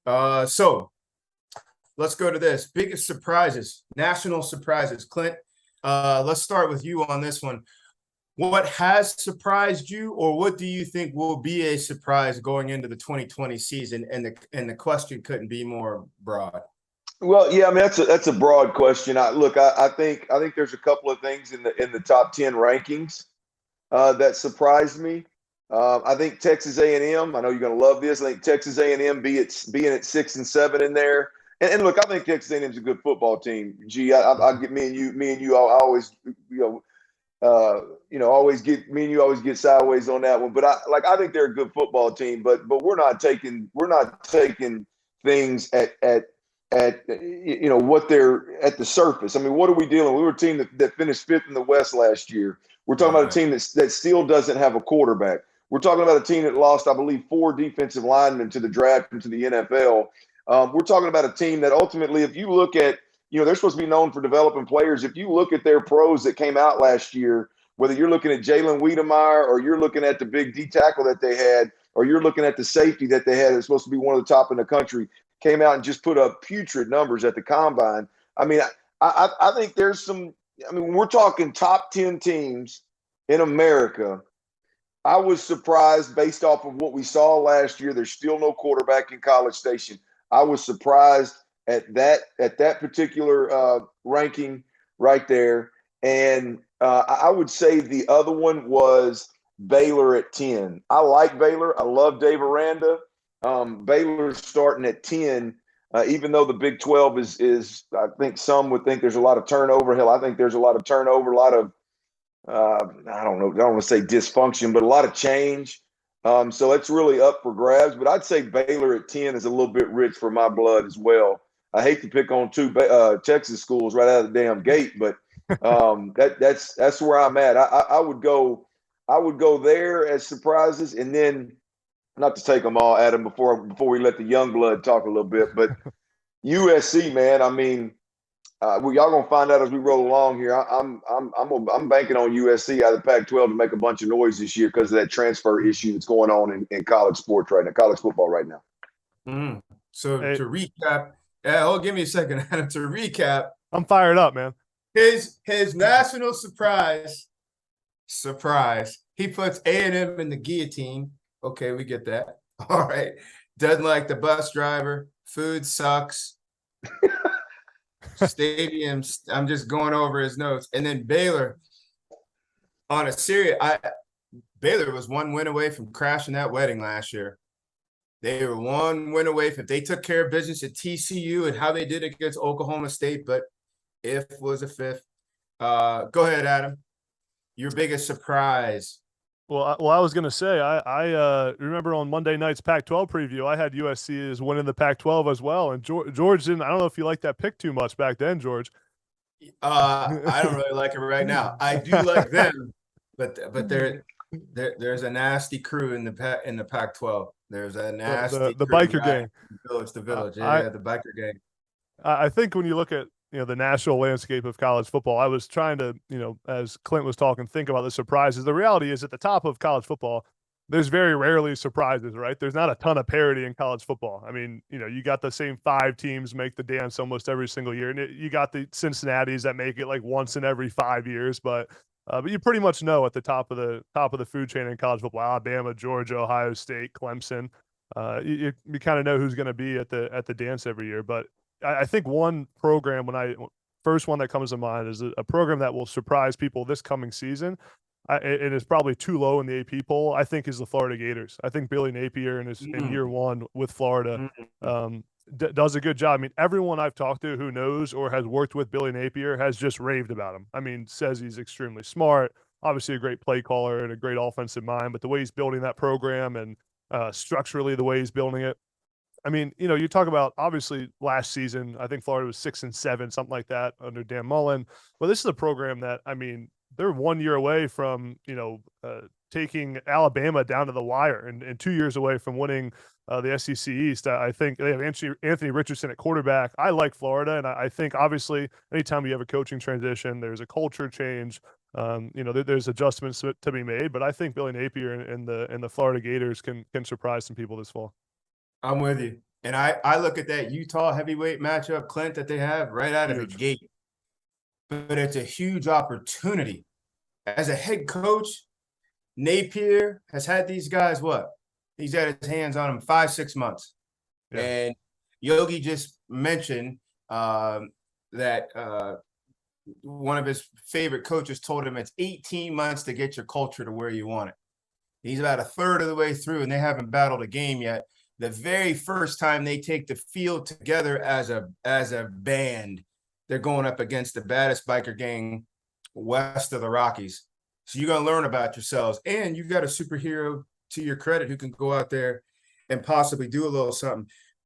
So let's go to this. Biggest surprises, national surprises. Clint, let's start with you on this one. What has surprised you, or what do you think will be a surprise going into the 2020 season? And the question couldn't be more broad. Well, yeah, I mean that's a broad question. I think there's a couple of things in the top 10 rankings that surprised me. I think Texas A&M. I know you're going to love this. I think Texas A&M being at 6 and 7 in there. And look, I think Texas A&M is a good football team. Gee, I get me and you. I always always get me and you always get sideways on that one. But I think they're a good football team. But we're not taking things at what they're at the surface. I mean, what are we dealing with? We were a team that finished fifth in the West last year. We're talking about a team that still doesn't have a quarterback. We're talking about a team that lost, I believe, 4 defensive linemen to the draft and to the NFL. We're talking about a team that ultimately, if you look at, they're supposed to be known for developing players. If you look at their pros that came out last year, whether you're looking at Jalen Wiedemeyer or you're looking at the big D tackle that they had, or you're looking at the safety that they had that's supposed to be one of the top in the country, came out and just put up putrid numbers at the combine. I mean, I think there's some. I mean, when we're talking top 10 teams in America, I was surprised based off of what we saw last year. There's still no quarterback in College Station. I was surprised at that particular ranking right there. And I would say the other one was Baylor at 10. I like Baylor. I love Dave Aranda. Baylor's starting at 10, even though the Big 12 is I think some would think there's a lot of turnover. Hell, I think there's a lot of turnover, a lot of I don't know, I don't want to say dysfunction, but a lot of change. So it's really up for grabs. But I'd say Baylor at 10 is a little bit rich for my blood as well. I hate to pick on two Texas schools right out of the damn gate, but that's where I'm at. I would go there as surprises, and then not to take them all, Adam, before we let the young blood talk a little bit, but USC, man. I mean, y'all gonna find out as we roll along here. I'm banking on USC out of the Pac-12 to make a bunch of noise this year because of that transfer issue that's going on in college sports right now, college football right now. So to recap, give me a second, Adam. To recap, I'm fired up, man. His national surprise. He puts A&M in the guillotine. Okay, we get that. All right. Doesn't like the bus driver. Food sucks. Stadiums. I'm just going over his notes. And then Baylor. On a serious, Baylor was 1 win away from crashing that wedding last year. They were 1 win away from. They took care of business at TCU and how they did against Oklahoma State, but if was a fifth. Go ahead, Adam. Your biggest surprise. Well, I was going to say, I remember on Monday night's Pac-12 preview, I had USC as winning the Pac-12 as well. And George didn't, I don't know if you liked that pick too much back then, George. I don't really like it right now. I do like them, but there's a nasty crew in the Pac-12. There's a nasty the biker gang. The village. The biker gang. I think when you look at the national landscape of college football, I was trying to, as Clint was talking, think about the surprises. The reality is at the top of college football, there's very rarely surprises, right? There's not a ton of parity in college football. I mean, you got the same 5 teams make the dance almost every single year. And you got the Cincinnatis that make it like once in every 5 years, but you pretty much know at the top of the food chain in college football, Alabama, Georgia, Ohio State, Clemson. You kind of know who's going to be at the dance every year. But I think one program first one that comes to mind is a program that will surprise people this coming season. It is probably too low in the AP poll, I think, is the Florida Gators. I think Billy Napier in year 1 with Florida does a good job. I mean, everyone I've talked to who knows or has worked with Billy Napier has just raved about him. I mean, says he's extremely smart, obviously a great play caller and a great offensive mind, but the way he's building that program and structurally the way he's building it. I mean, you talk about obviously last season, I think Florida was 6 and 7, something like that under Dan Mullen. Well, this is a program that, I mean, they're 1 year away from, taking Alabama down to the wire and 2 years away from winning the SEC East. I think they have Anthony Richardson at quarterback. I like Florida, and I think obviously anytime you have a coaching transition, there's a culture change. There's adjustments to be made, but I think Billy Napier and the Florida Gators can surprise some people this fall. I'm with you. And I look at that Utah heavyweight matchup, Clint, that they have right out of the Huge. gate. But it's a huge opportunity. As a head coach, Napier has had these guys what? He's had his hands on them 5-6 months. Yeah. And Yogi just mentioned that one of his favorite coaches told him it's 18 months to get your culture to where you want it. He's about a third of the way through, and they haven't battled a game yet. The very first time they take the field together as a band, they're going up against the baddest biker gang west of the Rockies. So you're going to learn about yourselves, and you've got a superhero to your credit who can go out there and possibly do a little something.